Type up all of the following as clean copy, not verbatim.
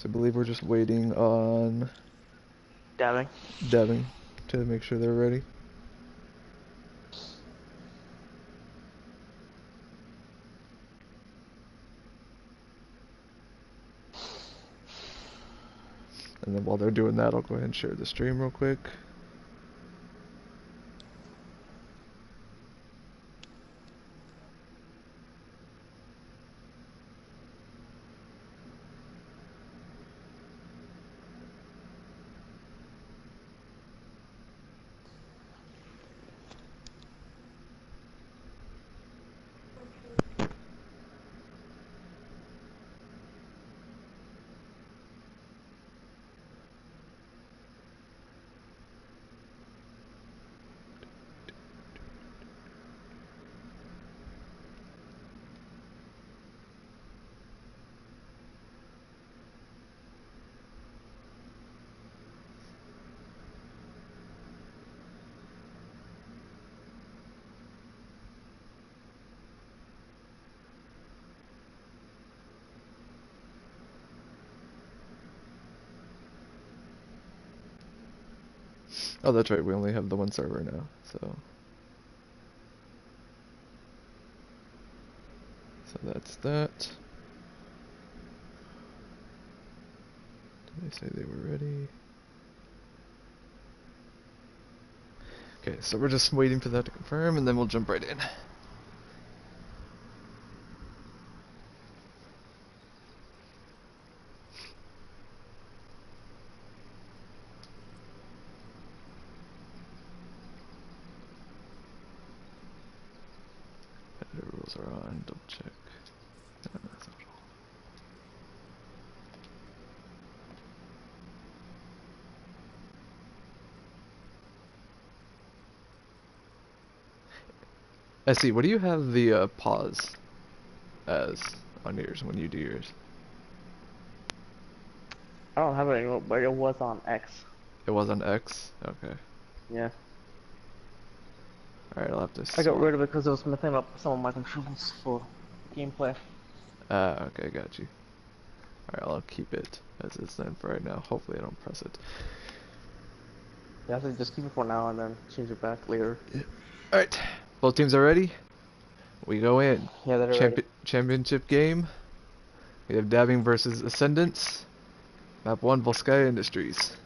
So I believe we're just waiting on Dabbing. Devin to make sure they're ready. And then while they're doing that, I'll go ahead and share the stream real quick. Oh, that's right, we only have the one server now, so... So that's that. Did they say they were ready? Okay, so we're just waiting for that to confirm, and then we'll jump right in. The rules are on, double check. No, that's not all. I see, what do you have the pause as on yours when you do yours? I don't have it anymore, but it was on X. It was on X? Okay. Yeah. Alright, I'll have to I got swap. rid of it because it was messing up some of my controls for gameplay. Okay, got you. Alright, I'll keep it as is then for right now. Hopefully I don't press it. Yeah, so just keep it for now and then change it back later. Yeah. Alright, both teams are ready. We go in. Yeah, they're ready. Championship game. We have Dabbing versus Ascendance. Map 1, Volskaya Industries.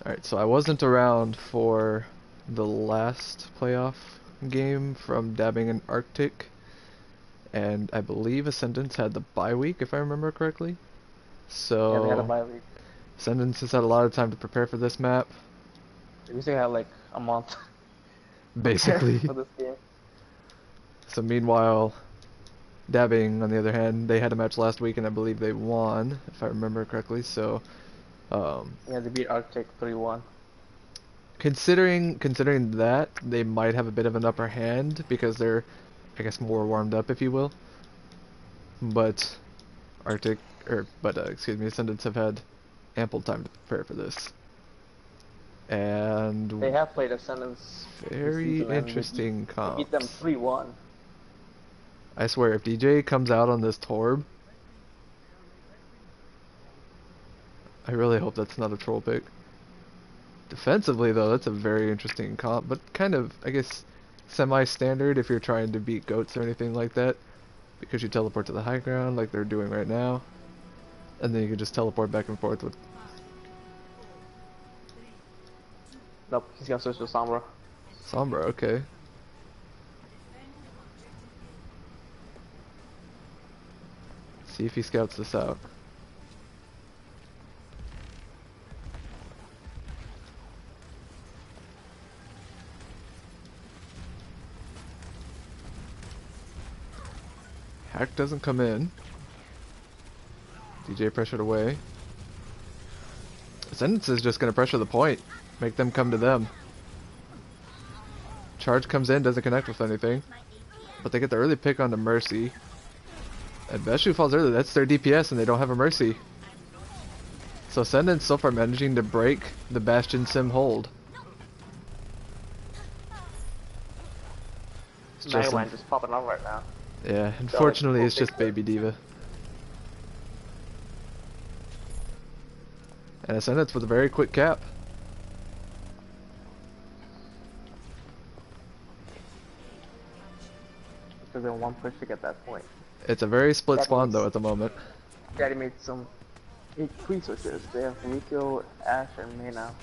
Alright, so I wasn't around for the last playoff game from Dabbing and Arctic. And I believe Ascendance had the bye week, if I remember correctly. Yeah, they had a So, bye week. Ascendance has had a lot of time to prepare for this map. They usually have like a month to prepare Basically. for this game. So meanwhile, Dabbing, on the other hand, they had a match last week and I believe they won, if I remember correctly. So, Yeah, they beat Arctic 3-1. considering that, they might have a bit of an upper hand because they're, I guess, more warmed up, if you will. But excuse me, Ascendants have had ample time to prepare for this. They And have played Ascendance this very season and interesting they beat them comps. 3-1. I swear, if DJ comes out on this Torb, I really hope that's not a troll pick. Defensively, though, that's a very interesting comp, but kind of, I guess, semi-standard if you're trying to beat goats or anything like that, because you teleport to the high ground like they're doing right now, and then you can just teleport back and forth with... Nope, he's gonna switch to Sombra. Sombra, okay. See if he scouts this out. Hack doesn't come in. DJ pressured away. Ascendance is just going to pressure the point. Make them come to them. Charge comes in, doesn't connect with anything. But they get the early pick onto Mercy. And Beshu falls early. That's their DPS, and they don't have a Mercy. So Ascendance so far managing to break the Bastion Sim hold. It's Mega just Man just popping up right now. yeah, Got like unfortunately full it's just picture. Baby Diva. And Ascendance with a very quick cap. Because in one push to get that point. It's a very split Daddy spawn made, though at the moment. Daddy made some 3 switches. They have Rico, Ash, and May now.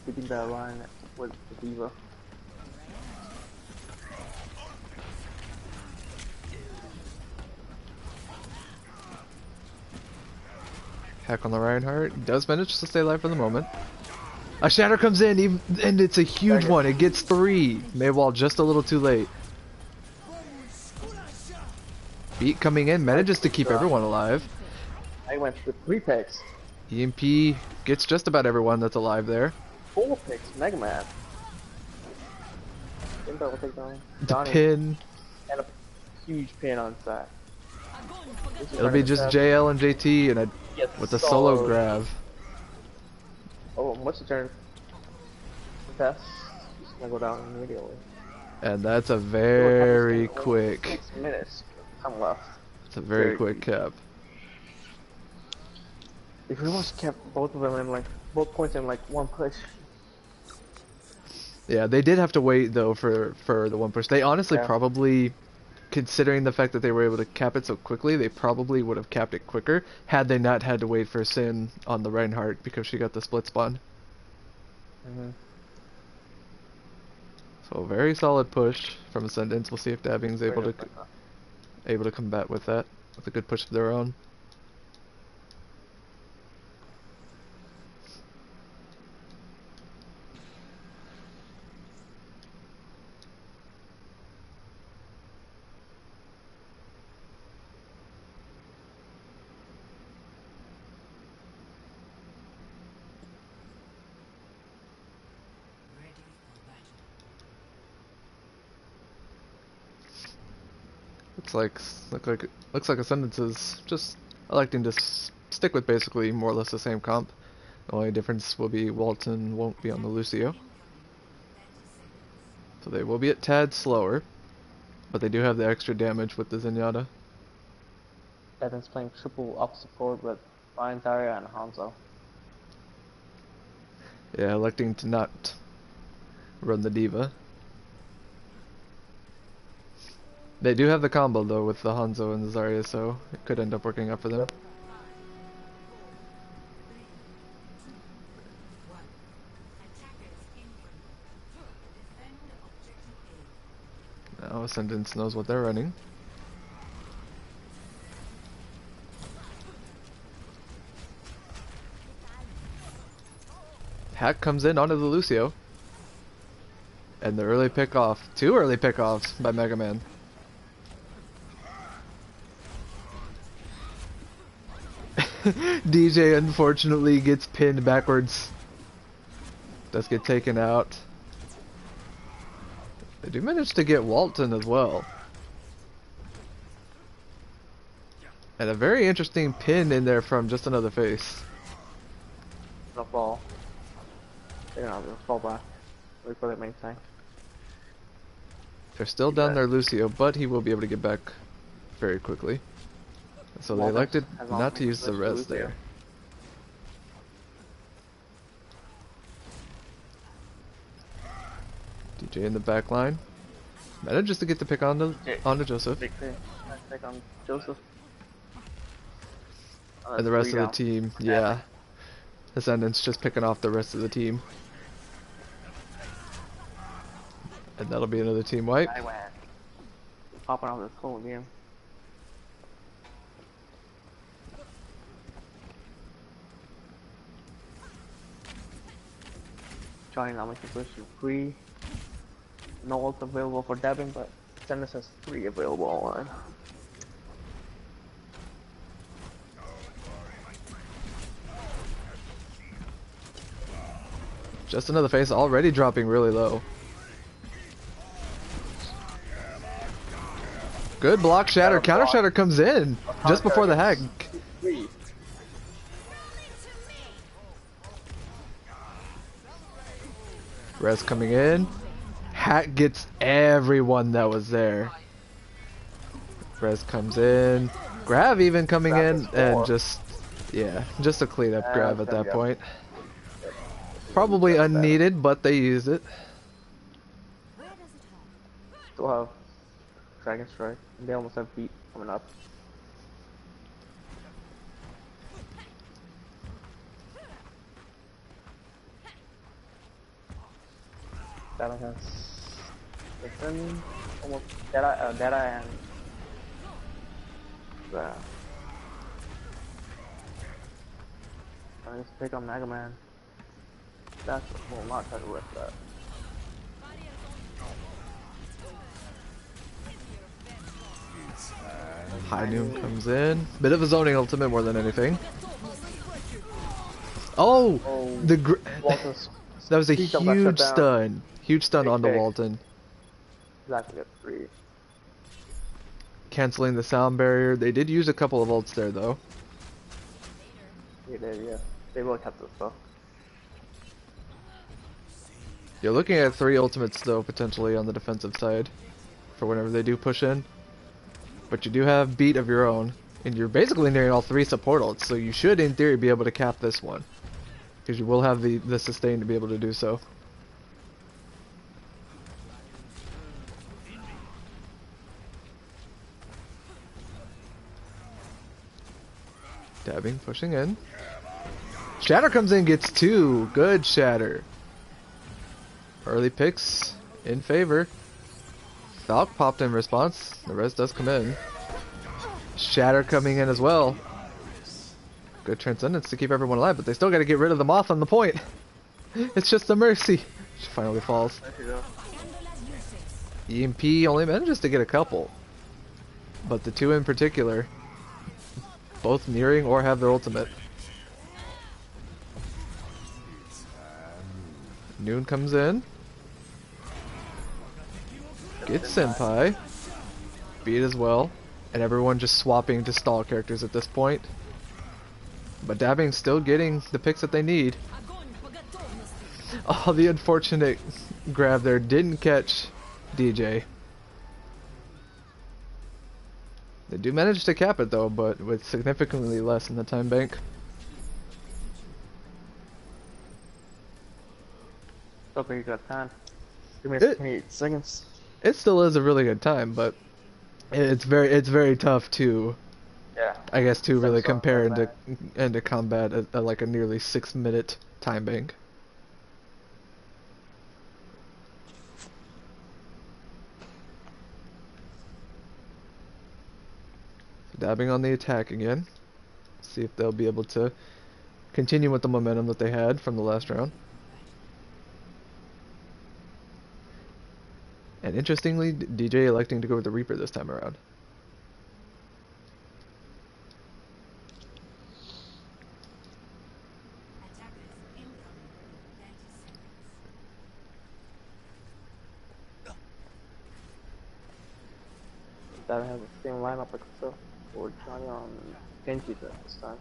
Keeping that line with the Diva. Hack on the Reinhardt. Does manage to stay alive for the moment. A shatter comes in, even, and it's a huge one. It gets 3. Maywall just a little too late. Beat coming in, manages to keep everyone alive. I went with 3 picks. EMP gets just about everyone that's alive there. 4 picks, Mega Man. Think that will take down The Johnny. pin. And a huge pin on side. It'll be just JL and JT and with a solo grab. Oh, what's the turn? Test. Just gonna go down immediately. And that's a very quick. 6 minutes. Time left. It's a very quick cap. If we almost kept both of them in like both points in like one push. Yeah, they did have to wait though for the one push. They honestly probably, considering the fact that they were able to cap it so quickly, they probably would have capped it quicker had they not had to wait for Sin on the Reinhardt because she got the split spawn. So a very solid push from Ascendance. We'll see if Dabbing's able to combat with that with a good push of their own. Looks like Ascendance is just electing to stick with basically more or less the same comp. The only difference will be Walton won't be on the Lucio. So they will be a tad slower, but they do have the extra damage with the Zenyatta. Devin's playing triple up support with Ryan Zarya and Hanzo. Yeah, electing to not run the Diva. They do have the combo though with the Hanzo and the Zarya, so it could end up working out for them. Now Ascendance knows what they're running. Hack comes in onto the Lucio. And the early pick off. 2 early pick offs by Mega Man. DJ unfortunately gets pinned backwards. Does get taken out. They do manage to get Walton as well. And a very interesting pin in there from Just Another Face. No fall. They're not gonna fall back. Wait for that main tank. They're still down their Lucio, but he will be able to get back very quickly. So they elected not to use the res there. DJ in the back line. Manages to get the pick onto Joseph. Big thing. Nice pick on Joseph. And the rest of the team, yeah. Ascendance just picking off the rest of the team. And that'll be another team wipe. I went. Popping out this whole game. Johnny now making push to 3. No ult available for dabbing, but Ascendance has 3 available online. Just Another Face already dropping really low. Good block shatter. Shadow Counter block. shatter comes in A just counter before the hack. gets 3. Res coming in. Hack gets everyone that was there. Res comes in. Grav even coming Grab in gets and 4. just, yeah, just a clean up And grab it's at gonna that be up. point. Yep. This is gonna be Probably just bad. unneeded, but they used it. Still have Dragon Strike. They almost have beat coming up. That has listen, almost Data and I just pick on Mega Man. That's will not try to rip that. High I Noon knew. comes in. Bit of a zoning ultimate more than anything. Oh! Oh, The Walton's that was a speed jump got shut huge down. stun. Huge stun Big onto pick. Walton. Exactly at 3. Canceling the sound barrier. They did use a couple of ults there though. They did, yeah. They will kept this though. You're looking at 3 ultimates though, potentially on the defensive side. For whenever they do push in. But you do have beat of your own. And you're basically nearing all 3 support ults, so you should in theory be able to cap this one. Because you will have the sustain to be able to do so. Dabbing, pushing in. Shatter comes in, gets 2. Good Shatter. Early picks in favor. Falk popped in response. The rest does come in. Shatter coming in as well. Good Transcendence to keep everyone alive, but they still got to get rid of the Moth on the point. It's just a mercy. She finally falls. There you go. EMP only manages to get a couple. But the 2 in particular, both nearing or have their ultimate. Noon comes in. Gets Senpai. Beat as well. And everyone just swapping to stall characters at this point. But Dabbing's still getting the picks that they need. Oh, the unfortunate grab there didn't catch DJ. They do manage to cap it though, but with significantly less in the time bank. Okay, you got time. Give me It 28 seconds. it still is a really good time, but it's very tough to, Yeah. I guess, to really Some compare sort of into combat at like a nearly 6-minute time bank. Dabbing on the attack again. See if they'll be able to continue with the momentum that they had from the last round. And interestingly, DJ electing to go with the Reaper this time around. That has the same lineup like so. We're trying on Genji this time.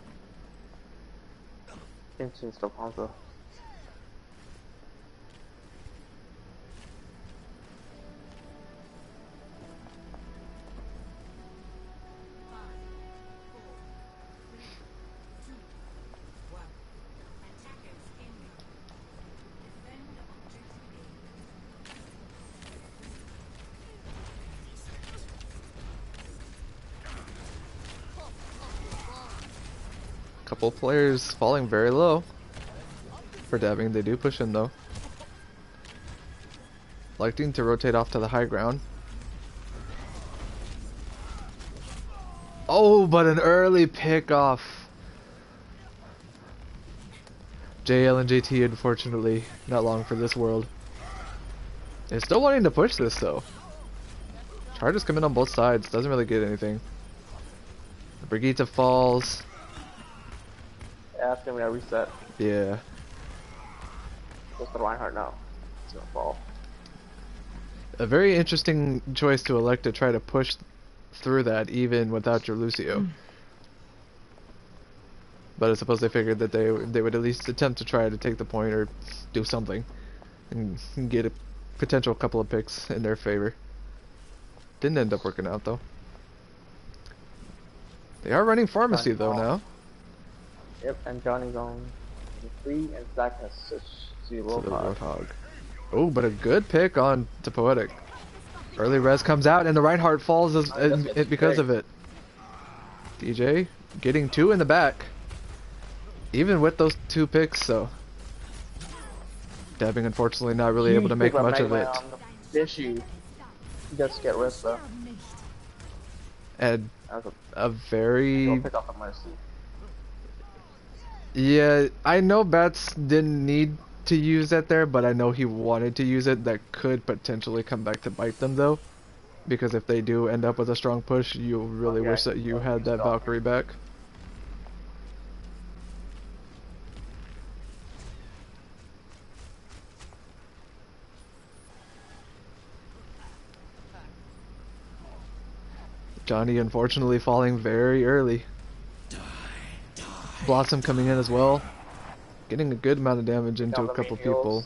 Genji instead of Hanzo. Couple players falling very low for dabbing. They do push in though. Electing to rotate off to the high ground. Oh, but an early pick off. JL and JT, unfortunately, not long for this world. They're still wanting to push this though. Charges come in on both sides, doesn't really get anything. Brigitte falls. Yeah, that's gonna be a reset. Yeah. Goes to Reinhardt now. It's gonna fall. A very interesting choice to elect to try to push through that even without your Lucio. But I suppose they figured that they would at least attempt to try to take the point or do something and get a potential couple of picks in their favor. Didn't end up working out though. They are running pharmacy though now. Yep, and Johnny's on the 3 and Zach has switched to So the Roadhog. Roadhog. Oh, but a good pick on to Poetic. Early res comes out and the Reinhardt falls because of it. DJ getting 2 in the back. Even with those 2 picks, so Dabbing unfortunately not really able to make much of it. Issue. Just get risk though. And That's a very Don't pick up the mercy. yeah, I know Bats didn't need to use that there, but I know he wanted to use it. That could potentially come back to bite them though, because if they do end up with a strong push, you really wish that you had that Valkyrie back. Johnny unfortunately falling very early. Blossom coming in as well. Getting a good amount of damage into a couple people.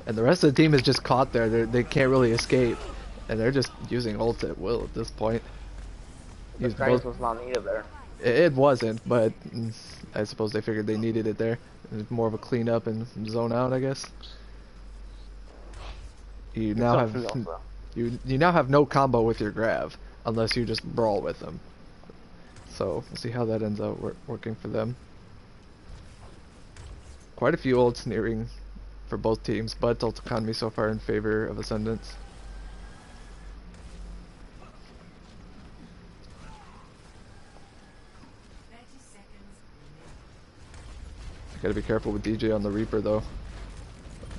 And the rest of the team is just caught there. They can't really escape. And they're just using ult at will at this point. The strength was not needed there. It wasn't, but I suppose they figured they needed it there. It's more of a cleanup and zone out, I guess. You now have you now have no combo with your Grav unless you just brawl with them. So we'll see how that ends up working for them. Quite a few ults nearing for both teams, but ult economy so far in favor of Ascendance. Gotta be careful with DJ on the Reaper though.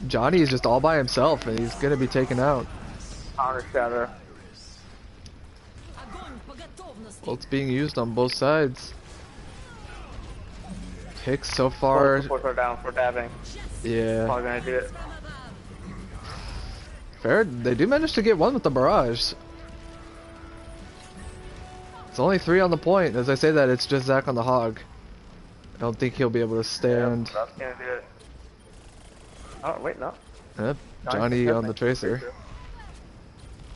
Johnny is just all by himself and he's gonna be taken out. Counter shatter. Ult's being used on both sides. Picks so far. Both are down for dabbing. Yeah. Probably gonna do it. Fair. They do manage to get one with the barrage. It's only 3 on the point. As I say that, it's just Zach on the hog. I don't think he'll be able to stand. Yeah, that's gonna do it. Oh wait, no. Yep. Johnny on the tracer.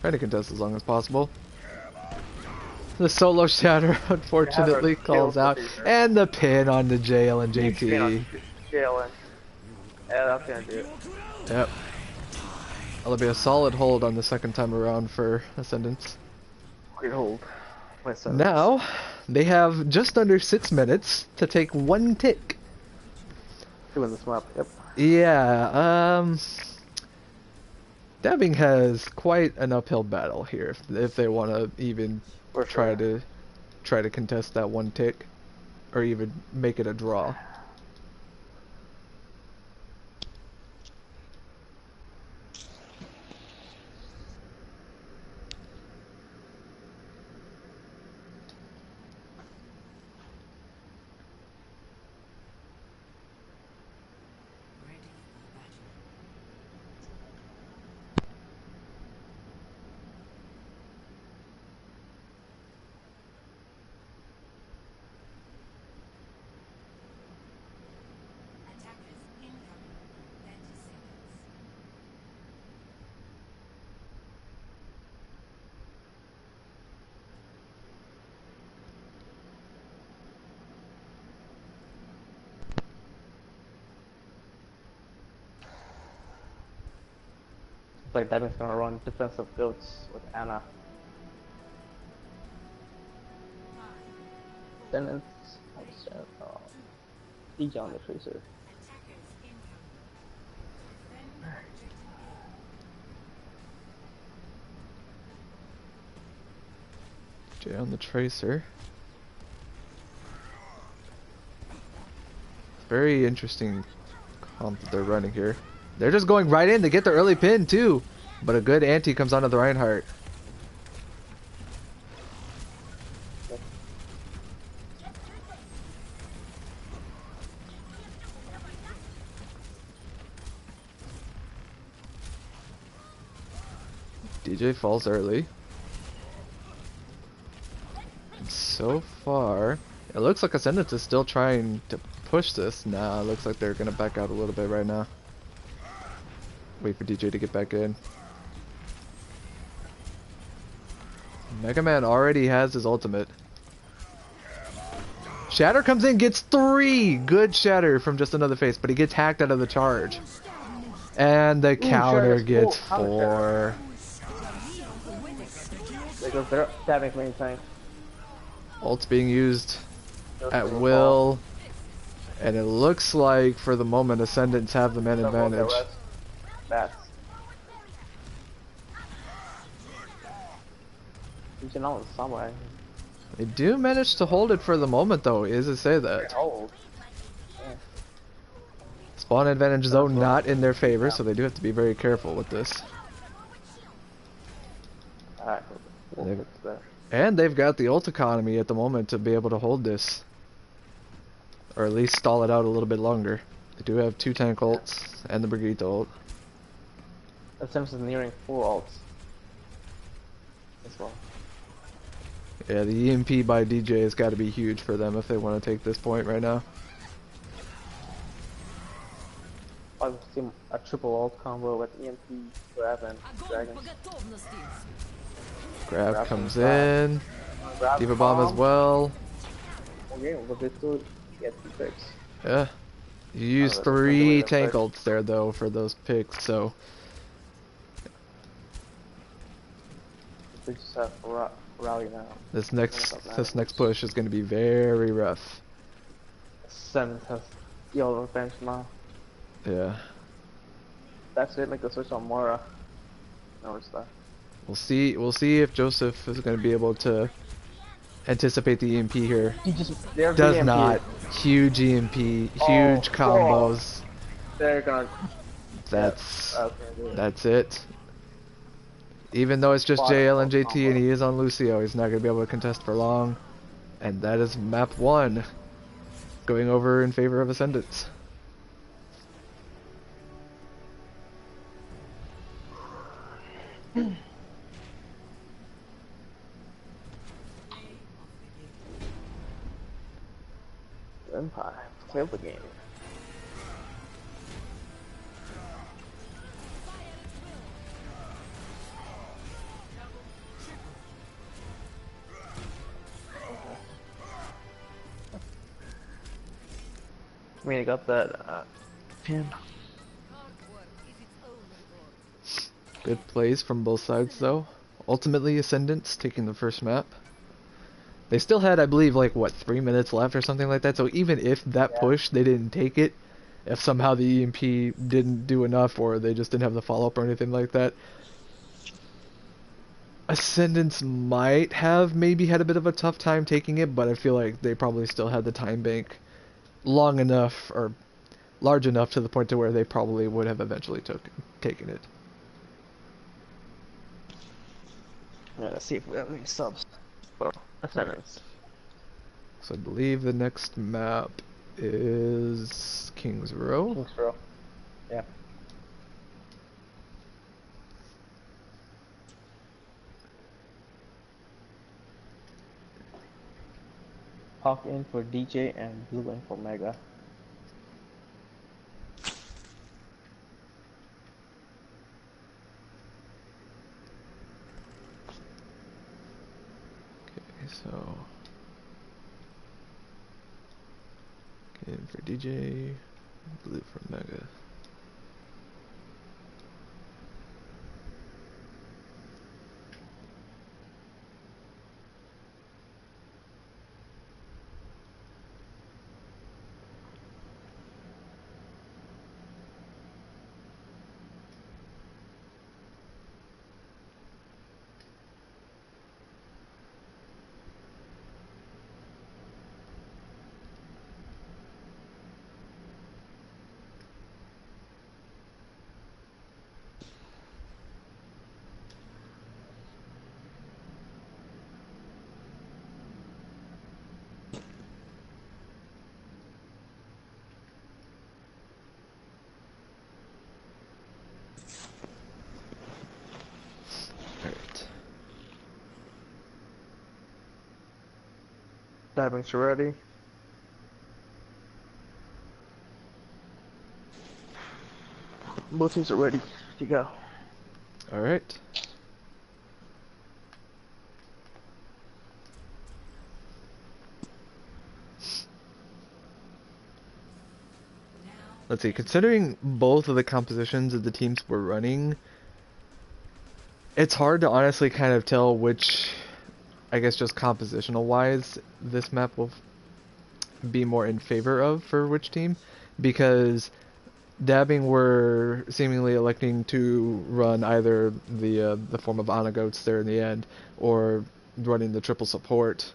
Trying to contest as long as possible. The solo shatter unfortunately calls out, and the pin on the JL and JT. JL. Yeah, that's gonna do it. Yep. That'll be a solid hold on the second time around for Ascendance. Great hold. Now they have just under 6 minutes to take 1 tick. Doing this map, yep. Yeah, Dabbing has quite an uphill battle here if they want to even try to contest that 1 tick or even make it a draw. Like that is gonna run defensive goats with Anna. Then it's DJ on the tracer. Jay on the tracer. Very interesting comp that they're running here. They're just going right in to get the early pin too, but a good anti comes onto the Reinhardt. DJ falls early. so far, it looks like Ascendance is still trying to push this. Nah, it looks like they're gonna back out a little bit right now. Wait for DJ to get back in. Mega Man already has his ultimate. Shatter comes in, gets 3! Good Shatter from just another face, but he gets hacked out of the charge. And the counter gets 4. Because they're dabbing main tank. Ult's being used at will. And it looks like, for the moment, Ascendants have the man advantage. Bats. You should know somewhere. They do manage to hold it for the moment, though, is to say that. Hold. Spawn advantage, though, not in their favor, so they do have to be very careful with this. Alright. And they've got the ult economy at the moment to be able to hold this. Or at least stall it out a little bit longer. They do have 2 tank ults and the Brigitte ult. Ascendance is nearing 4 ults. As well. Yeah, the EMP by DJ has got to be huge for them if they want to take this point right now. I've seen a triple ult combo with EMP, Grab, and Dragon. Grab comes in. Diva Bomb as well. Okay, we'll get to get 2 picks. Yeah. You use 3 tank ults there, though, for those picks, so... They just have rally now. This next push is going to be very rough. Ascendance has yellow bench now. Yeah. That's it, make a switch on Mora. No, it's that. We'll see if Joseph is going to be able to anticipate the EMP here. He just does not. Huge EMP, huge combos. They're gonna. That's it. Even though it's just JL and JT and he is on Lucio, he's not going to be able to contest for long. And that is map 1 going over in favor of Ascendance. Empire, play the game. I mean, I got that pin. Good plays from both sides, though. Ultimately, Ascendance taking the first map. They still had, I believe, like, what, 3 minutes left or something like that, so even if that push, they didn't take it, if somehow the EMP didn't do enough or they just didn't have the follow-up or anything like that, Ascendance might have maybe had a bit of a tough time taking it, but I feel like they probably still had the time bank long enough, or large enough to the point to where they probably would have eventually taken it. Yeah, let's see if we have any subs for Ascendance. So I believe the next map is King's Row. King's Row. Yeah. Hawk in for DJ and Blue in for Mega. So, in for DJ, blue for Mega. Dabbing's ready. Both teams are ready to go. Alright. Let's see, considering both of the compositions that the teams were running, it's hard to honestly kind of tell which, I guess just compositional wise, this map will be more in favor of for which team, because Dabbing were seemingly electing to run either the form of Ana goats there in the end, or running the triple support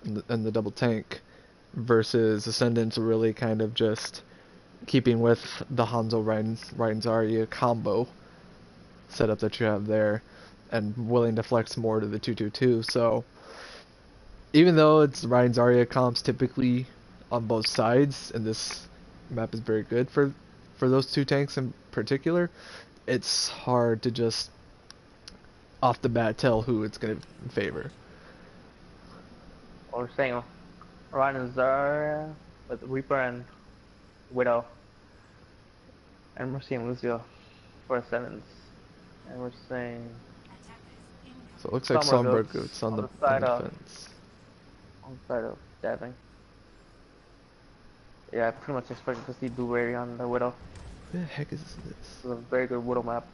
and the double tank, versus Ascendance really kind of just keeping with the Hanzo Rein Zarya combo setup that you have there, and willing to flex more to the 2-2-2. So even though it's Rein Zarya comps typically on both sides, and this map is very good for those two tanks in particular, it's hard to just off the bat tell who it's going to favor. Or saying Ryan and Zarya with Reaper and Widow. And we're seeing Lucio for Ascendance. And we're saying So it looks like Sombra Sombra goats on the side of defense. on the side of Dabbing. Yeah, I pretty much expected to see Blueberry on the Widow. What the heck is this? It's a very good Widow map.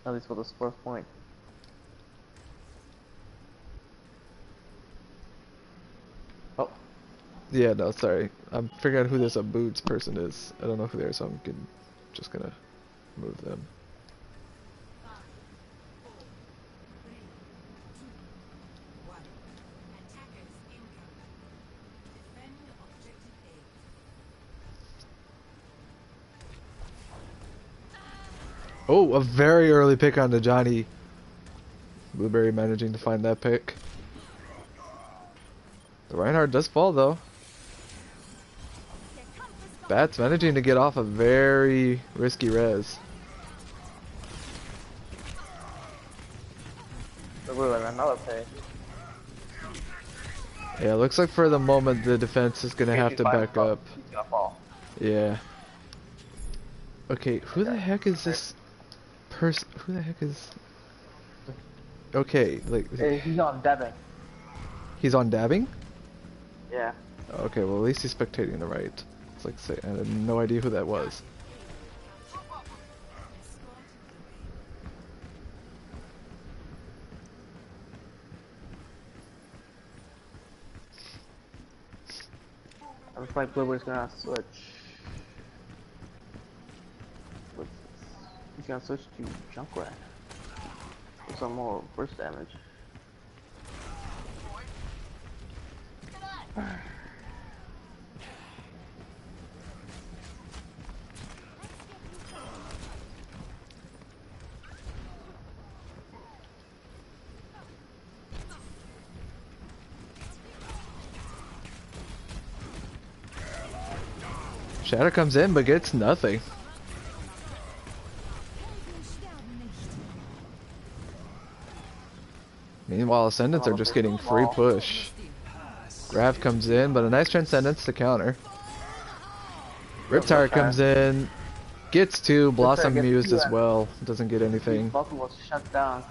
At least for this first point. Oh, Yeah, no, sorry. I'm figuring out who this Boots person is. I don't know who they are, so I'm just gonna move them. Oh, a very early pick on the Johnny. Blueberry managing to find that pick. The Reinhardt does fall though. Bats managing to get off a very risky res. so we're in another pick. Yeah, looks like for the moment the defense is gonna have to back up. He's gonna fall. Yeah. Okay, who the heck is this person? Who the heck is? Okay, like He's on Dabbing. he's on dabbing. Yeah. Okay, well at least he's spectating the right. It's like say I had no idea who that was. Looks like Blueberry's gonna switch. He's gonna switch to Junkrat for some more burst damage. Shatter comes in but gets nothing. Meanwhile, Ascendants are just getting free push. Grav comes in, but a nice Transcendence to counter. Riptire comes in, gets two, Blossom gets used two as and- well, doesn't get anything. Blossom was shut down.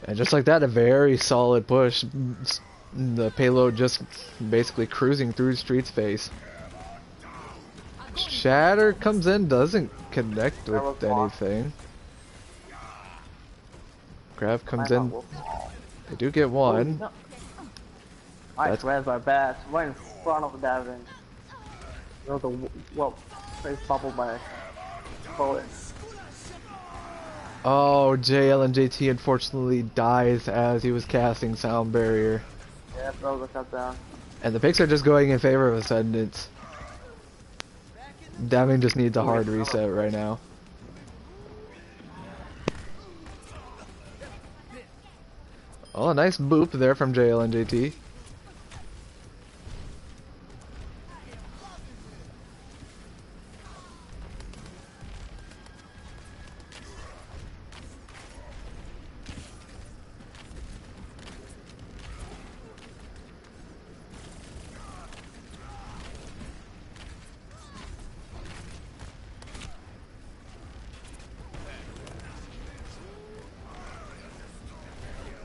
And just like that, a very solid push. The payload just basically cruising through Street's face. Shatter comes in, doesn't connect with anything. Grav comes in, they do get one. Nice res by Bats, right in front of Davin. You know the well, face bubble by bullets. Oh, JL and JT unfortunately dies as he was casting Sound Barrier. Yeah, throw the shutdown. And the picks are just going in favor of Ascendance. Dabbing just needs a hard reset right now. Oh, a nice boop there from JL and JT.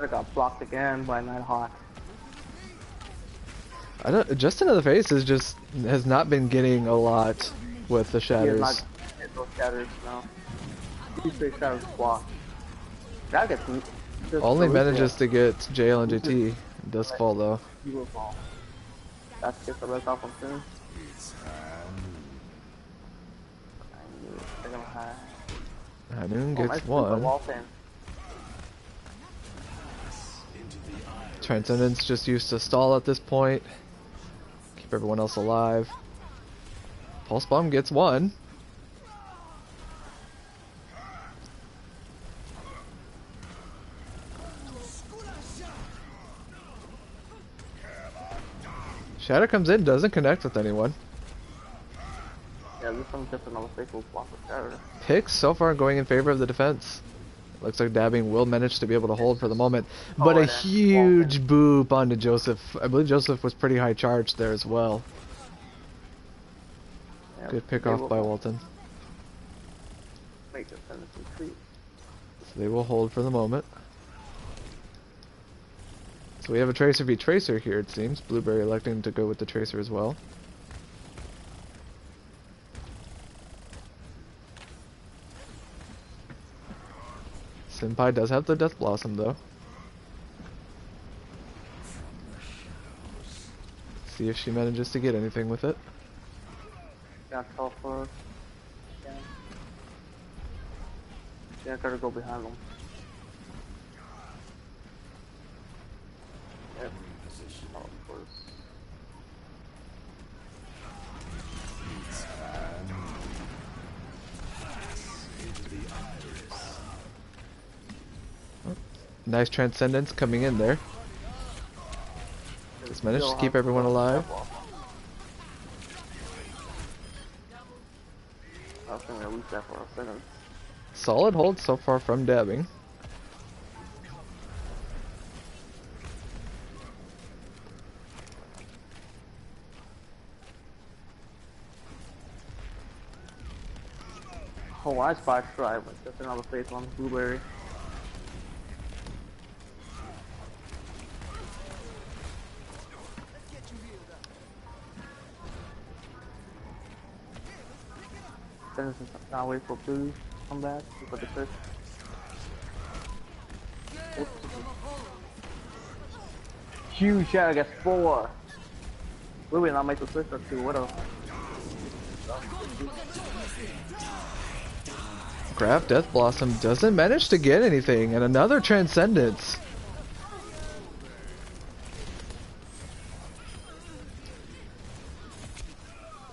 I got blocked again by Nighthawk. I don't. Justin of the Face is just has not been getting a lot with the He has not shatters. hit those shatters now. Two straight shatters blocked. That gets just Only Alicia. manages to get jail and Alicia's JT. Does fall though. beautiful. That gets the rest off him soon. I knew it. They're gonna hide. Hanoon Oh, gets nice move by one. Walton. Transcendence just used to stall at this point. Keep everyone else alive. Pulse Bomb gets one. Shatter comes in, doesn't connect with anyone. Yeah, this one's just another faithful block with shatter. Picks so far going in favor of the defense. Looks like Dabbing will manage to be able to hold for the moment. But Oh, a and then huge Walton. boop onto Joseph. I believe Joseph was pretty high charged there as well. Yeah, Good pick they off will by Walton. make the Ascendance retreat. So they will hold for the moment. So we have a Tracer v Tracer here, it seems. Blueberry electing to go with the Tracer as well. Senpai does have the Death Blossom though. See if she manages to get anything with it. Gonna teleport. Yeah. Yeah, gotta go behind them. Yep. Teleport. Nice Transcendence coming in there. Just managed to keep everyone alive. I was gonna lose that for a second. Solid hold so far from Dabbing. Oh, I spy strike, but just another face on Blueberry. Ascendance is now wait for Blue to come back for the push. Huge shatter gets 4. We will not make the switch or 2. What else? Grab Death Blossom doesn't manage to get anything, and another Transcendence.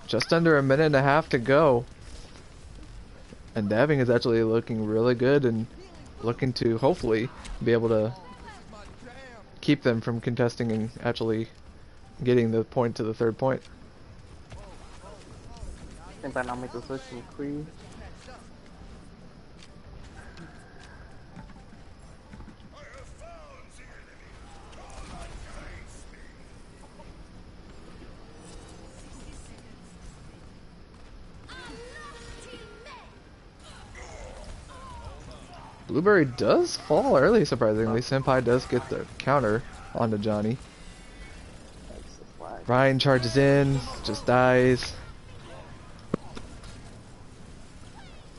Just under a minute and a half to go. And Dabbing is actually looking really good and looking to hopefully be able to keep them from contesting and actually getting the point to the third point. I think I now make the switch from Kree. Blueberry does fall early, surprisingly. Senpai does get the counter onto Johnny. That's the flag. Ryan charges in, just dies.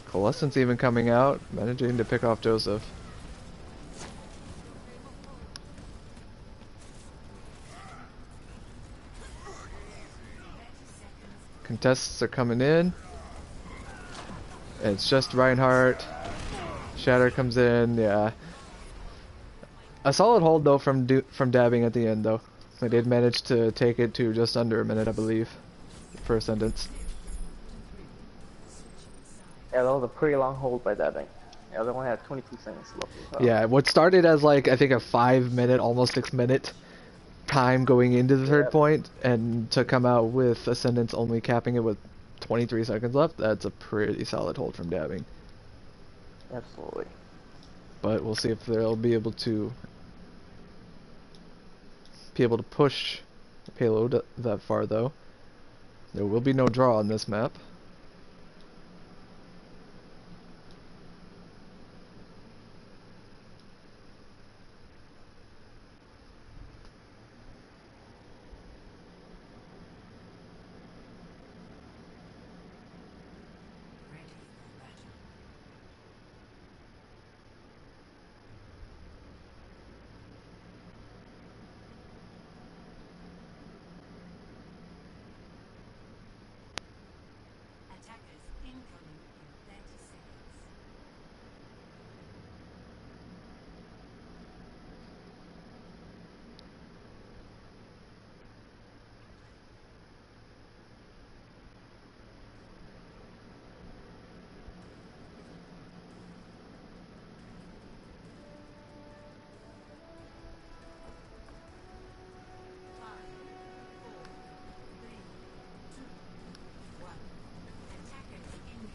Coalescence even coming out, managing to pick off Joseph. Contests are coming in. It's just Reinhardt. Shatter comes in, yeah. A solid hold though from Dabbing at the end though. They did manage to take it to just under a minute, I believe, for Ascendance. Yeah, that was a pretty long hold by that thing. Yeah, they only had 22 seconds left. Yeah, what started as like I think a 5-minute, almost 6-minute time going into the third point, and to come out with Ascendance only capping it with 23 seconds left, that's a pretty solid hold from Dabbing. Absolutely. But we'll see if they'll be able to push the payload that far though. There will be no draw on this map.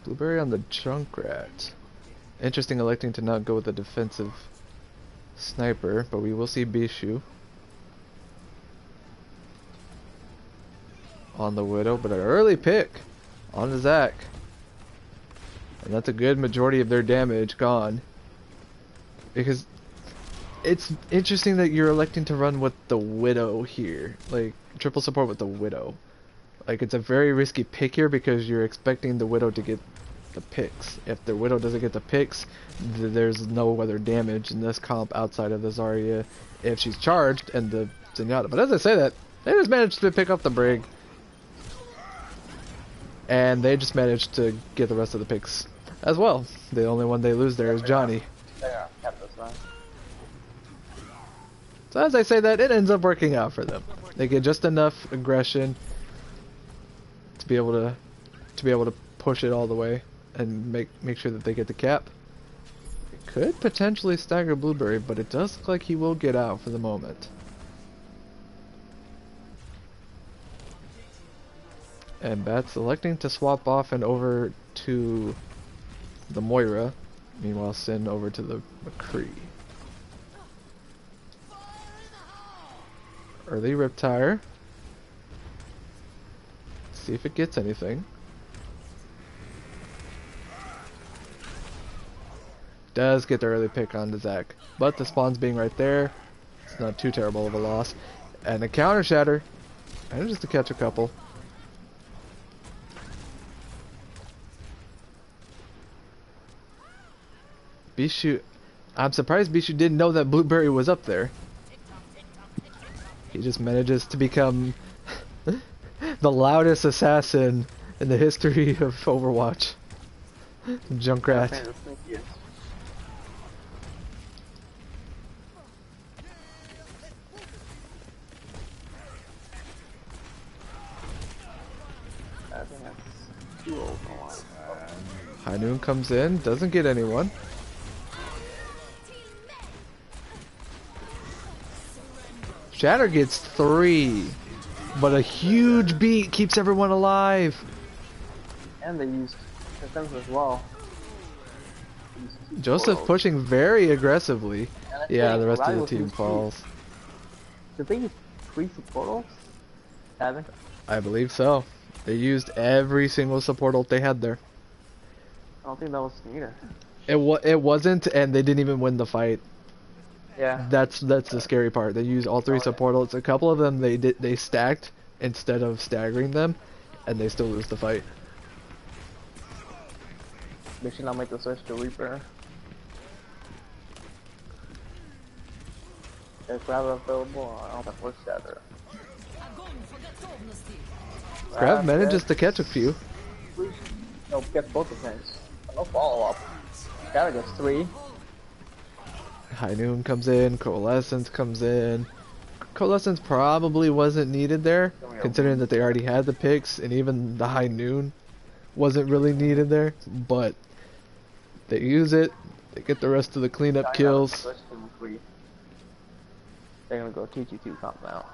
Blueberry on the Junkrat. Interesting electing to not go with the defensive sniper, but we will see Bishu on the Widow, but an early pick on the Zac. And that's a good majority of their damage gone. Because it's interesting that you're electing to run with the Widow here. Like, triple support with the Widow. Like, it's a very risky pick here because you're expecting the Widow to get the picks. If the Widow doesn't get the picks, there's no other damage in this comp outside of the Zarya if she's charged and the Zenyatta. But as I say that, they just managed to pick up the Brig. And they just managed to get the rest of the picks as well. The only one they lose there is Johnny. So as I say that, it ends up working out for them. They get just enough aggression to be able to push it all the way and make sure that they get the cap. It could potentially stagger Blueberry, but it does look like he will get out for the moment. And Bat's electing to swap off and over to the Moira. Meanwhile, Sin over to the McCree. Early Riptire. See if it gets anything. Does get the early pick on the Zac. But the spawns being right there, it's not too terrible of a loss. And a counter shatter. Manages to catch a couple. Bishu, I'm surprised Bishu didn't know that Blueberry was up there. He just manages to become the loudest assassin in the history of Overwatch. Junkrat. High Noon comes in, doesn't get anyone. Shatter gets 3, but a huge beat keeps everyone alive. And they used Ascendance as well. Joseph pushing very aggressively. Yeah, the rest of the team falls. Did they use 3 supportals? Haven't? I believe so. They used every single support ult they had there. I don't think that was needed. It wasn't, and they didn't even win the fight. Yeah. That's the scary part. They used all 3 support ults. A couple of them they stacked instead of staggering them, and they still lose the fight. They should not make the switch to Reaper. Is Grab available? I don't have Force Shatter. Grab manages to catch a few. No, gets both of them. No follow up. Shatter gets 3. High Noon comes in, Coalescence comes in. Coalescence probably wasn't needed there, considering that they already had the picks, and even the High Noon wasn't really needed there, but they use it, they get the rest of the cleanup kills. They're gonna go 2-2-2 comp now.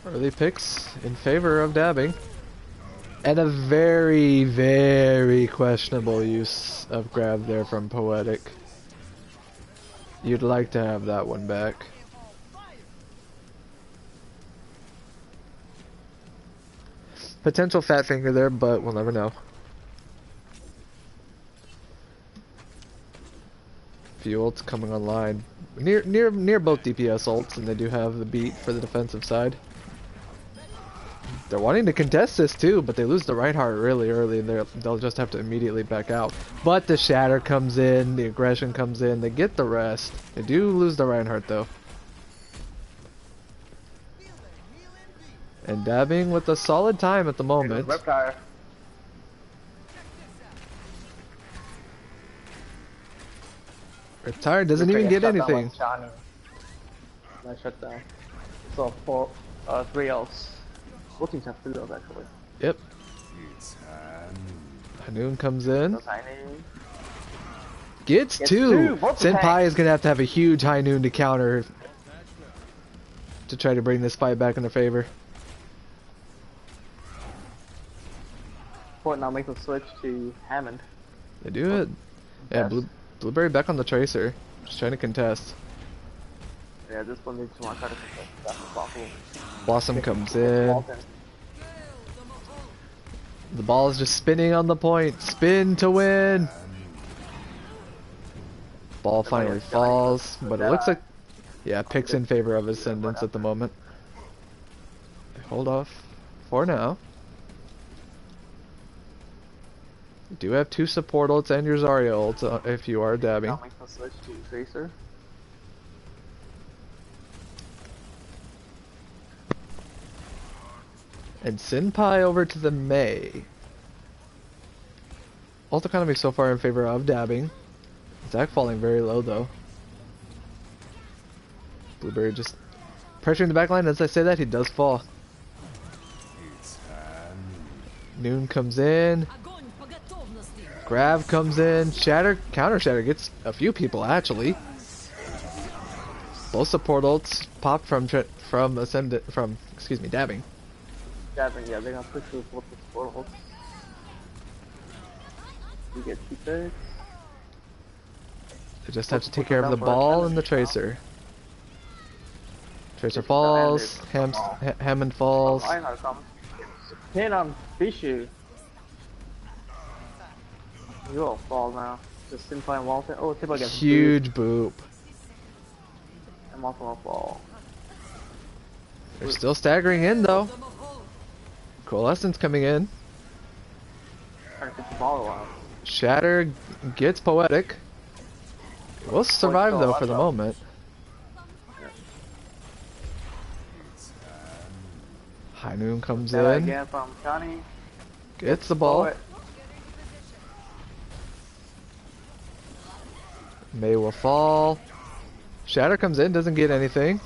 Early picks in favor of dabbing. And a very, very questionable use of grab there from Poetic. You'd like to have that one back. Potential fat finger there, but we'll never know. Few ults coming online. Near both DPS ults, and they do have the beat for the defensive side. They're wanting to contest this too, but they lose the Reinhardt really early, and they'll just have to immediately back out. But the Shatter comes in, the aggression comes in, they get the rest. They do lose the Reinhardt though. And dabbing with a solid time at the moment. Retired doesn't Reaper even gets get shut down by anything. Johnny. Nice shutdown. So 3 Ls. Both teams have 3 Ls actually. Yep. Hanoon comes in. So Tiny. Gets Gets two. two, both the Senpai tanks. is gonna have a huge high noon to counter to try to bring this fight back in their favor. Fort now makes a switch to Hammond. They do it. Yeah, Blueberry back on the Tracer. Just trying to contest. Yeah, this one needs to try to contest. That's possible. Blossom comes in. The ball is just spinning on the point. Spin to win. Ball finally falls, but it looks like, yeah, picks in favor of Ascendance at the moment. Hold off for now. You do have 2 support ults and your Zarya ult if you are dabbing. Now makes a switch to Tracer. And Senpai over to the Mei. Ult economy so far in favor of dabbing. Zach falling very low though. Blueberry just pressuring the backline. As I say that, he does fall. Noon comes in. Grav comes in. Shatter, counter Shatter gets a few people actually. Both support ults pop from Ascendant excuse me, dabbing. Dabbing, yeah, they're gonna push through both the support ults. You get 2 picks. They just have to take care of the ball and the Tracer. Tracer falls. Hammond falls. Pin on Bishu. You all fall now. Just Senpai and Walter. Oh, Tippa gets Huge boop. And Walter will fall. They're still staggering in though. Coalescence coming in. Trying to get the ball around. Shatter gets Poetic. Will survive though for the moment. High Noon comes in. Again from Johnny. Gets the ball. May will fall. Shatter comes in, doesn't get anything.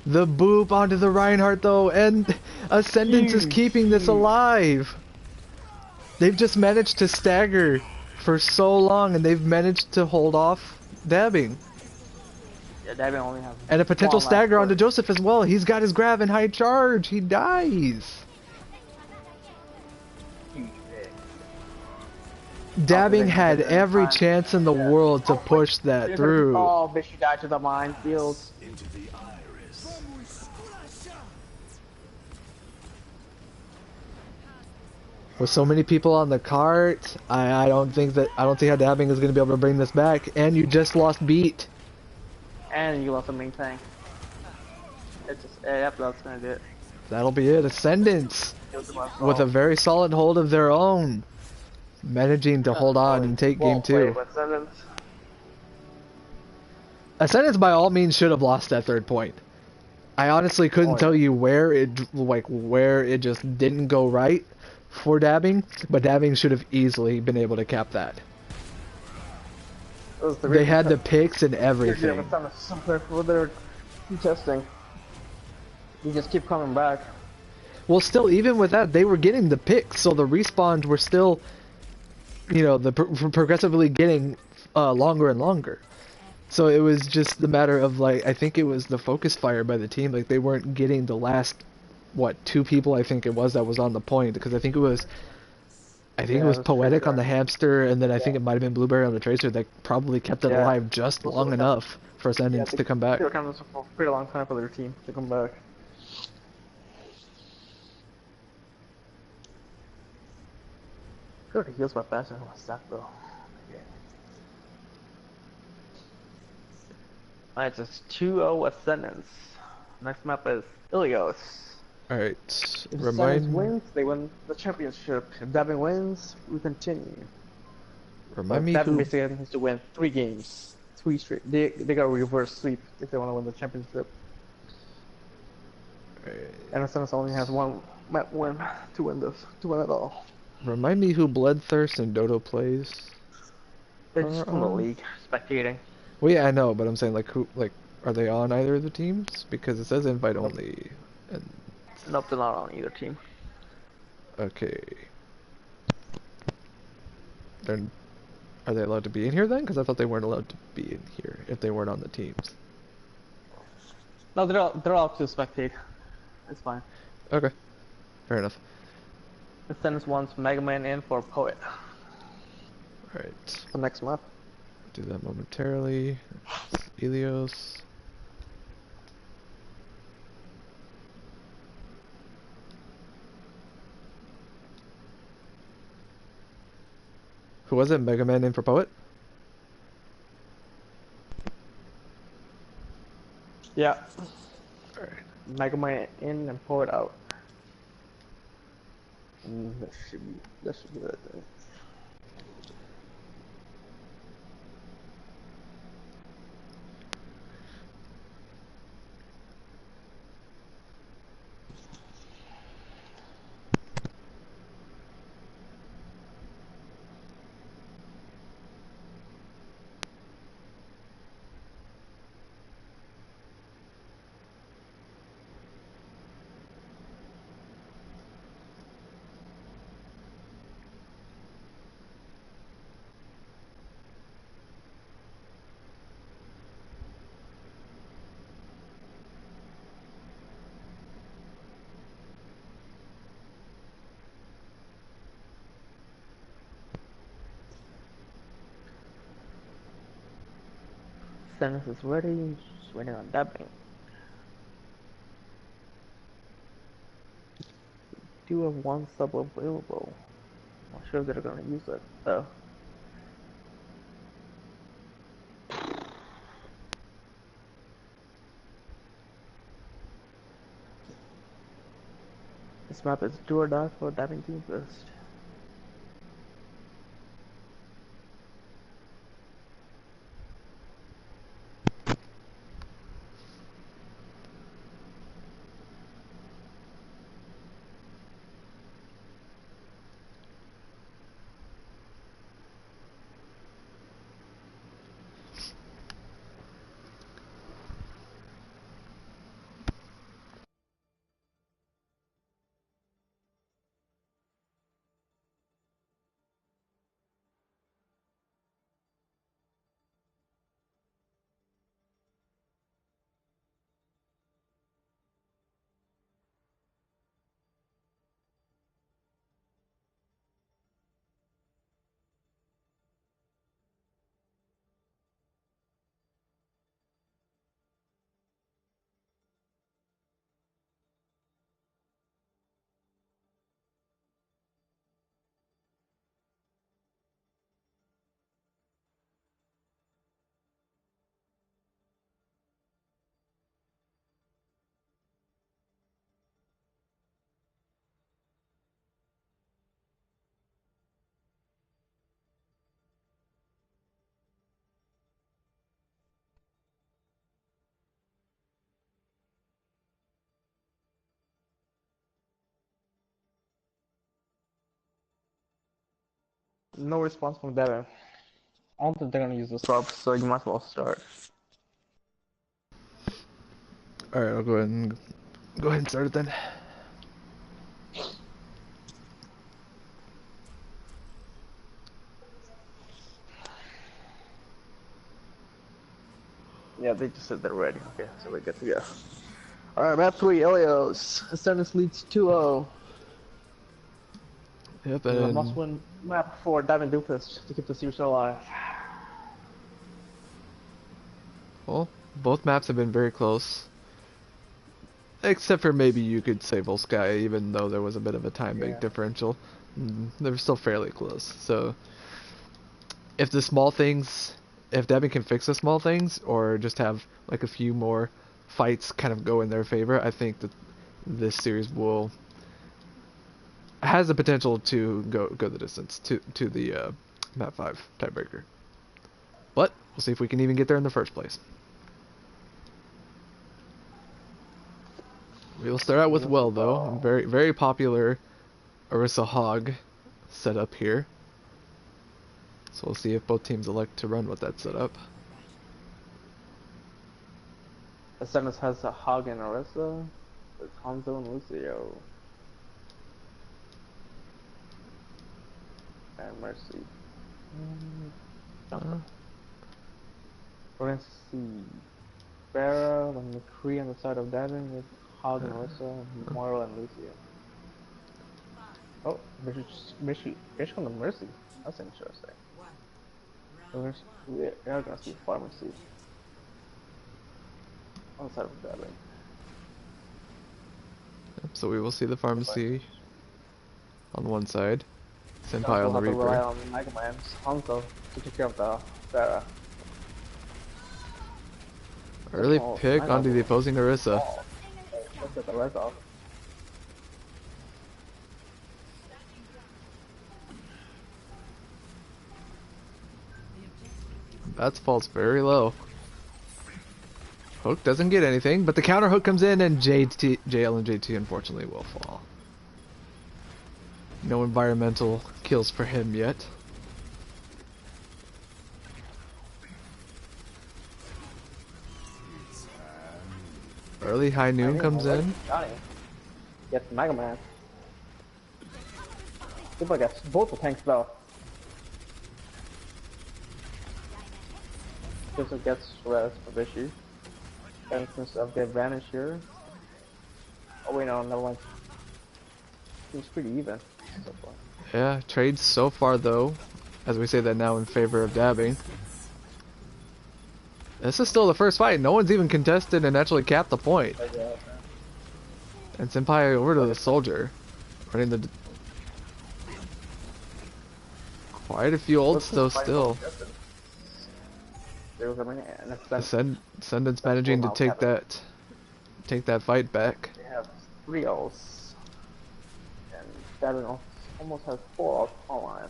The boop onto the Reinhardt though, and Ascendance is keeping this alive. They've just managed to stagger for so long, and they've managed to hold off dabbing. Yeah, dabbing only has and a potential stagger onto Joseph as well. He's got his grab in high charge. He dies. Dabbing had every chance in the world to push that through. Oh, Bishu died to the minefield. With so many people on the cart, I don't see how dabbing is going to be able to bring this back. And you just lost beat. And you lost the main tank. It's just, yep, that's gonna do it. That'll be it. Ascendance with a very solid hold of their own, managing to hold on and take game 2. Ascendance by all means should have lost that 3rd point. I honestly couldn't tell you where it just didn't go right for dabbing, but dabbing should have easily been able to cap that. They had the picks and everything. They're testing. You just keep coming back. Well, still, even with that, they were getting the picks, so the respawns were still, you know, progressively getting longer and longer. So it was just the matter of, like, I think it was the focus fire by the team. Like, they weren't getting the last, 2 people I think it was that was on the point, because I think it was Poetic on the hamster, and then I think it might have been Blueberry on the Tracer that probably kept it alive just long enough for Ascendance to come back. They were kind of for a pretty long time for their team to come back. Good, he heals my faster than my stack though. Alright, it's 2-0 Ascendance. Next map is Ilios. Alright, If Ascendance wins, they win the championship. If Dabbing wins, we continue. Remind me Dabbing who... basically needs to win 3 games. 3 straight. They got a reverse sweep if they want to win the championship. And Ascendance only has 1 map win to win this, to win it all. Remind me who Bloodthirst and Dodo plays. They're just are from the on? league, spectating. Well, yeah, I know, but I'm saying like who like are they on either of the teams? Because it says invite Nope. only. And Nope, they're not on either team. okay, then are they allowed to be in here then? Because I thought they weren't allowed to be in here if they weren't on the teams. No, they're all to spectate. It's fine. Okay, fair enough. Ascendance wants Mega Man in for Poet. All right, The next map. do that momentarily. It's Elios. Who was it? Mega Man in for Poet? Yeah. Alright. Mega Man in and Poet out. That should be right there. Ascendance is ready. Just waiting on dubbing. Do have one sub available. Not sure if they're gonna use it though. This map is do or die for dabbing Doomfist. No response from Devin. I don't think they're gonna use the sub, so you might as well start. Alright, I'll go ahead and start it then. Yeah, they just said they're ready. Okay, so we're good to go. Alright, map 3, Elios. Ascendance leads 2-0. Yep, This is a must and win map for Diamond Doomfist to keep the series alive. well, both maps have been very close. Except for maybe you could say Volskaya, even though there was a bit of a time bank Yeah. differential. They're still fairly close. So if the small things, if Devin can fix the small things, or just have like a few more fights kind of go in their favor, I think that this series will has the potential to go the distance to the map 5 tiebreaker. But we'll see if we can even get there in the first place. We'll start out with Well though, very popular Orisa Hog setup here. So we'll see if both teams elect to run with that setup. Ascendance has a Hog and Orisa. With Hanzo and Lucio. And Mercy. Uh, We're gonna see Pharah and McCree on the side of Devin with Hog and Orisa, Moral and Lucio. Oh, Bish on the Mercy. That's interesting. We are gonna see Pharmacy on the side of Devin. so we will see the pharmacy on one side, Guys Senpai will on the have to rely Reaper. on Mega Man's Hanzo to take care of the Pharah. Early pick onto the opposing Orisa. Let's get the res off. Bats falls very low. Hook doesn't get anything, but the counter hook comes in and JL and JT unfortunately will fall. No environmental kills for him yet. Early high noon comes in. Gets Mega Man. Super gets both the tanks though. This gets res for Vishy. And since of the advantage here. Oh wait, no, never mind. Seems pretty even so far. Yeah, trades so far though, as we say that now in favor of dabbing. This is still the first fight. No one's even contested and actually capped the point. And Senpai over to the soldier. Running the... Quite a few ults though still. Ascendance managing to take that fight back. They have 3 ults. And Devin almost has 4 ults online.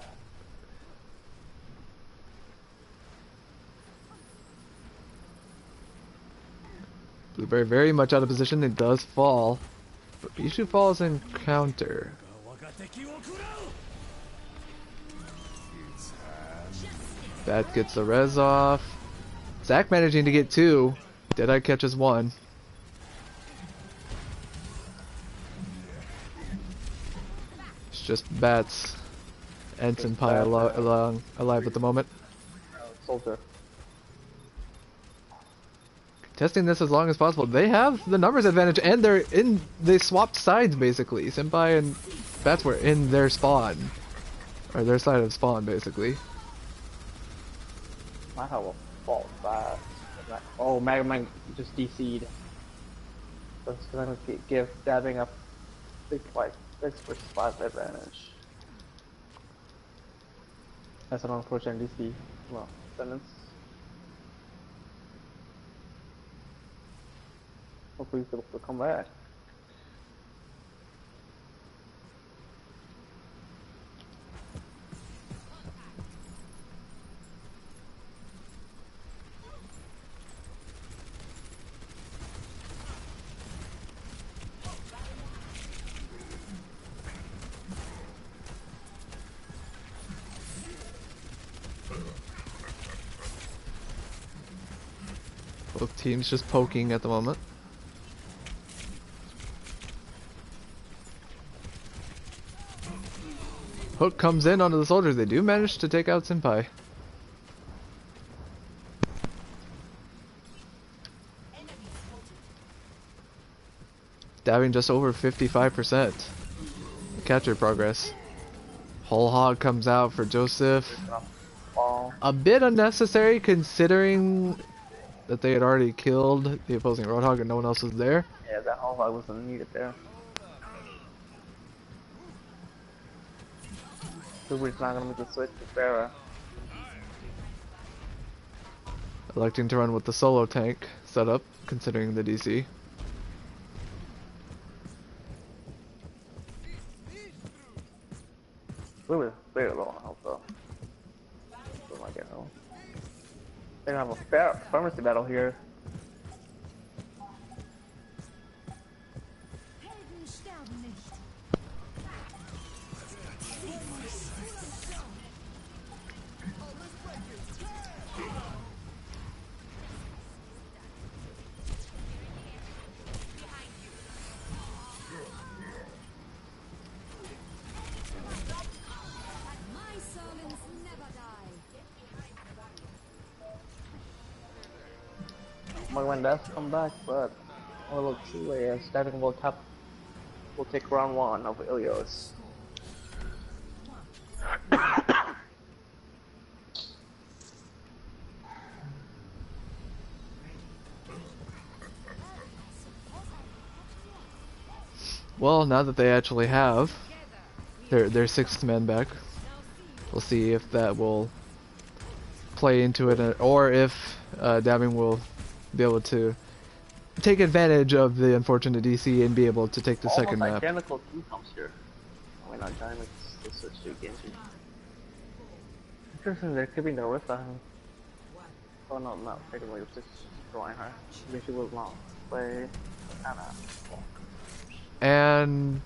Blueberry very much out of position. It does fall. But Bishu falls in counter. That gets the res off. Zach managing to get 2. Deadeye catches 1. It's just Bats and Senpai alive at the moment. Soldier. Testing this as long as possible. They have the numbers advantage and they swapped sides basically. Senpai and Bats were in their spawn. Or their side of spawn basically. Might have a fault fast. Oh, Mega Man just DC'd. That's gonna give dabbing a big 6 versus 5 advantage. That's an unfortunate DC. Well, Ascendance. Hopefully he'll come back. Both teams just poking at the moment. Hook comes in onto the soldiers. They do manage to take out Senpai. Dabbing just over 55%. Catcher progress. Whole hog comes out for Joseph. A bit unnecessary considering that they had already killed the opposing Roadhog and no one else was there. Yeah, that whole hog wasn't needed there. Super's not gonna make the switch to Pharah. Electing to run with the solo tank setup, considering the DC. Super very low on health though. So might get home. They're gonna have a pharmacy battle here. When does come back, but a little too late as Devin will take round 1 of Ilios. Well, now that they actually have their sixth man back, we'll see if that will play into it, or if Dabbing will be able to take advantage of the unfortunate DC and be able to take the second map. Identical team comes here. I mean, not Giants, they switch to Genji. Interesting, they're keeping the Orisa. Oh no, not technically, it's just drawing her. Maybe she will not play Anna. And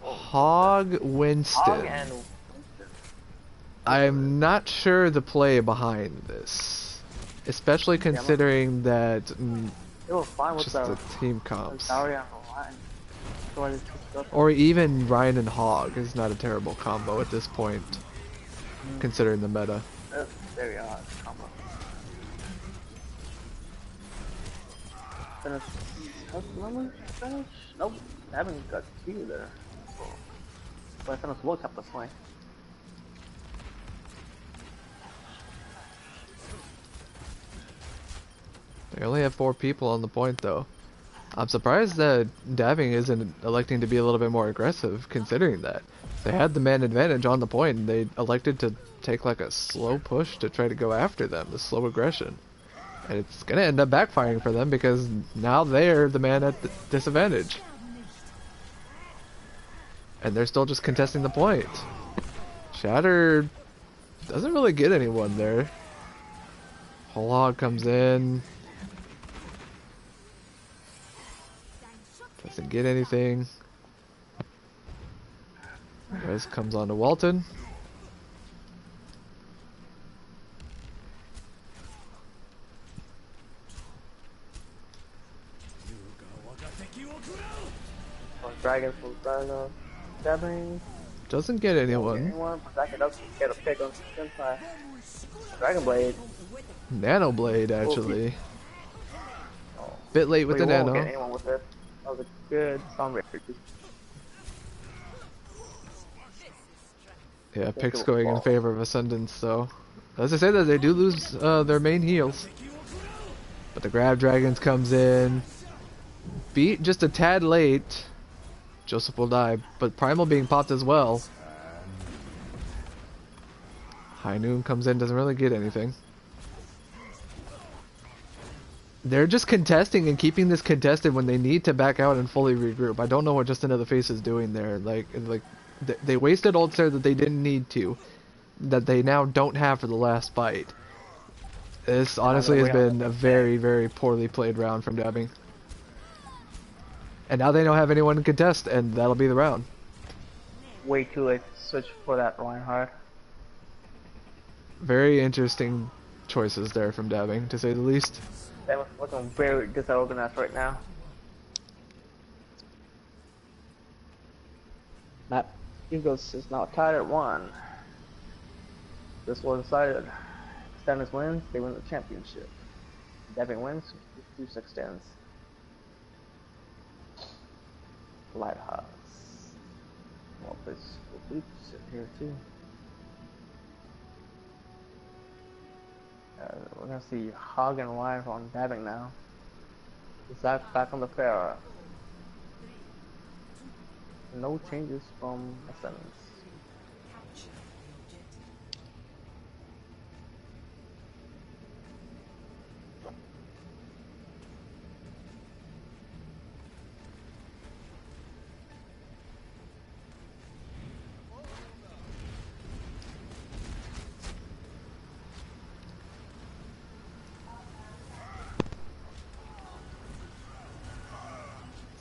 Hog Winston. Hog and Winston. I'm not sure the play behind this, especially considering that It was fine with just the team comps. Or even Ryan and Hog is not a terrible combo at this point, considering the meta. That's very odd combo. Finish. Finish? Nope. I haven't got 2 there. But I finished World Cup this way. They only have 4 people on the point though. I'm surprised that Dabbing isn't electing to be a little bit more aggressive, considering that. They had the man advantage on the point, and they elected to take like a slow push to try to go after them, the slow aggression. And it's gonna end up backfiring for them because now they're the man at the disadvantage. And they're still just contesting the point. Shatter doesn't really get anyone there. Whole Hog comes in. Doesn't get anything. Rez comes on to Walton. Dragon from Dino. Dabbing. Doesn't get anyone. But I can get a pick on Senpai. Dragon Blade. Nano Blade, actually. Bit late with the won't nano. Get anyone with it. That was a good sound rate. Yeah, picks going in favor of Ascendance, so. As I say that, they do lose their main heals. But the Grab Dragons comes in. Beat just a tad late. Joseph will die, but Primal being popped as well. High Noon comes in, doesn't really get anything. They're just contesting and keeping this contested when they need to back out and fully regroup. I don't know what Just Another Face is doing there. Like they wasted ult there that they didn't need to, that they now don't have for the last fight. This honestly has been a very, very poorly played round from Dabbing. And now they don't have anyone to contest, and that'll be the round. Way too late to switch for that Reinhardt. Very interesting choices there from Dabbing, to say the least. That was looking very disorganized right now. Map Eagles is now tied at 1. This was decided. Ascendance wins, they win the championship. Dabbing wins, 2-6 stands. Lighthouse. Well, this will sit here too. We're gonna see Hog and Live on Dabbing now. Zach back on the fair. No changes from Ascendance.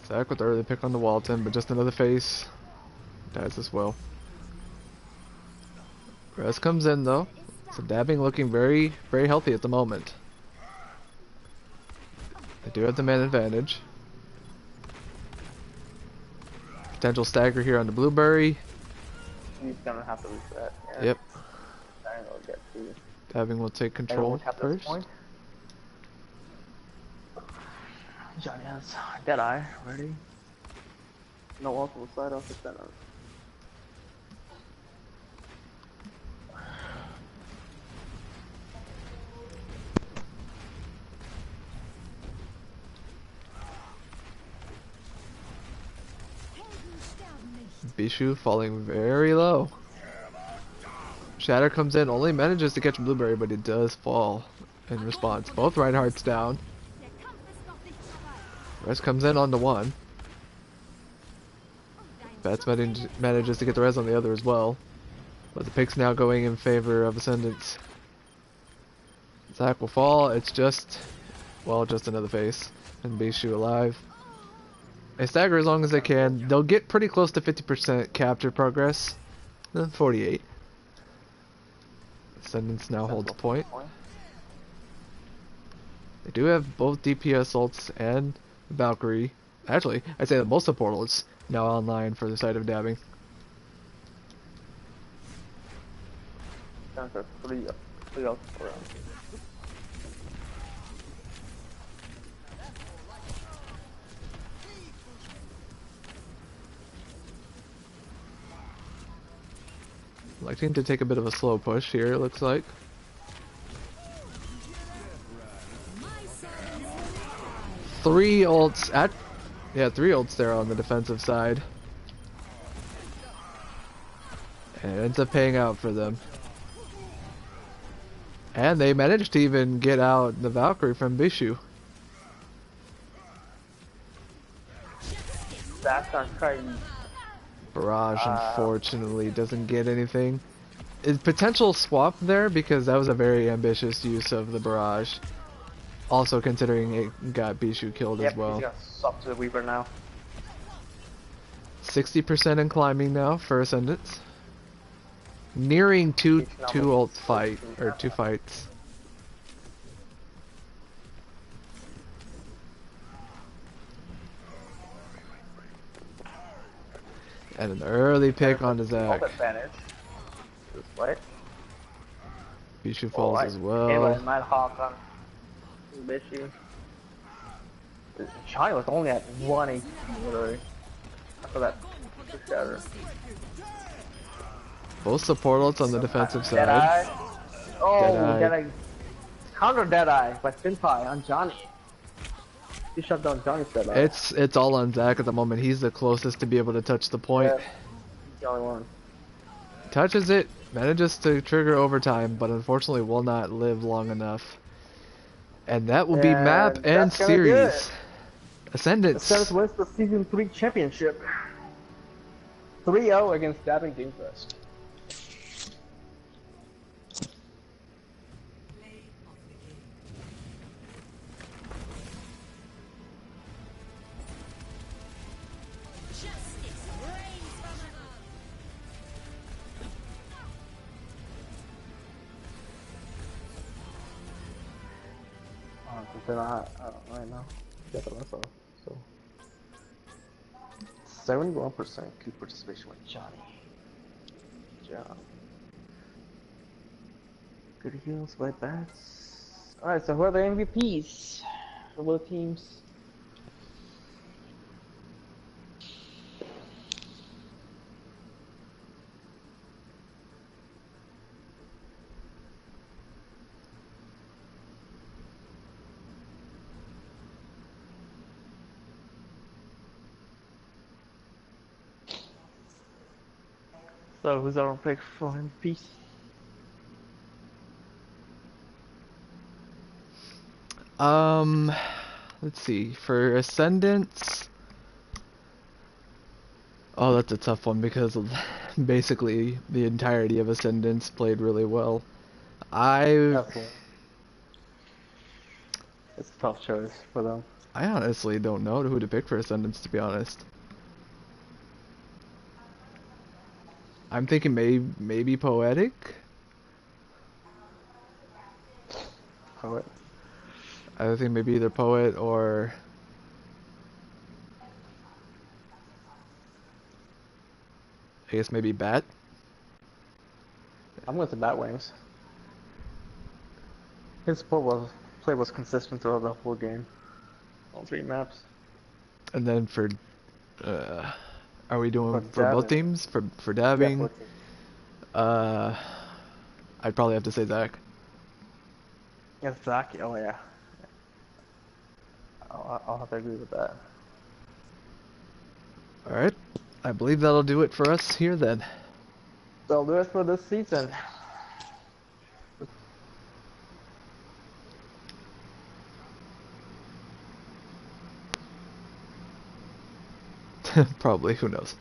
Zach with the early pick on the Walton, but Just Another Face dies as well. Rez comes in though. So dabbing looking very, very healthy at the moment. They do have the man advantage. Potential stagger here on the blueberry. He's gonna have to reset. Yeah. Yep. I don't know, get to. Dabbing will take And control we'll tap this first. point. Johnny has Deadeye ready. No ult will side off Ascendance. Bishu falling very low. Shatter comes in, only manages to catch Blueberry, but it does fall in response. Both Reinhardt's down. Res comes in on the one. Bats manages to get the res on the other as well. But the pick's now going in favor of Ascendance. Zac will fall, it's just, well, just another face. And Bishu alive. They stagger as long as they can. They'll get pretty close to 50% capture progress. 48. Ascendance now holds point. They do have both DPS ults and Valkyrie. Actually, I'd say that most of the portals now online for the side of dabbing. Down to three ults around. Electing to take a bit of a slow push here, it looks like. Three ults there on the defensive side. And it ends up paying out for them. And they managed to even get out the Valkyrie from Bishu. That's on crazy. Barrage unfortunately doesn't get anything. Is potential swap there because that was a very ambitious use of the barrage. Also considering it got Bishu killed as well. He's gonna swap to the Weaver now. 60% in climbing now for Ascendance. Nearing two fights. And an early pick on the Zac. Bishu falls as well. Anyway, Nighthawk on Bishu. Johnny was only at 1 HP literally. After that shatter. Both support ults on the defensive side. Deadeye. Oh, Deadeye. Deadeye. Counter Deadeye by Finpie on Johnny. He shut down Johnny's Deadeye. It's all on Zac at the moment. He's the closest to be able to touch the point. Yeah, he's the only one. Touches it, manages to trigger overtime, but unfortunately will not live long enough. And that will be map and series. Ascendance. Ascendance wins the Season 3 championship. 3-0 against Dabbing Doomfist. They're not right now. Get the rest of them. So 71% queue participation with Johnny. Good job. Good heals by Bats. Alright, so who are the MVPs for both teams? So who's our pick for MVP? Let's see. For Ascendance, oh, that's a tough one because of basically the entirety of Ascendance played really well. It's a tough choice for them. I honestly don't know who to pick for Ascendance, to be honest. I'm thinking maybe Poetic. poet. I think maybe either poet or I guess maybe bat. I'm going to Batwings. His play was consistent throughout the whole game. All three maps. And then for uh, are we doing But for both Davin, teams for yeah, dabbing? 14. Uh, I'd probably have to say Zach. Yeah, Zach. Oh yeah, I'll have to agree with that. All right, I believe that'll do it for us here then. That'll do it for this season. Probably, who knows.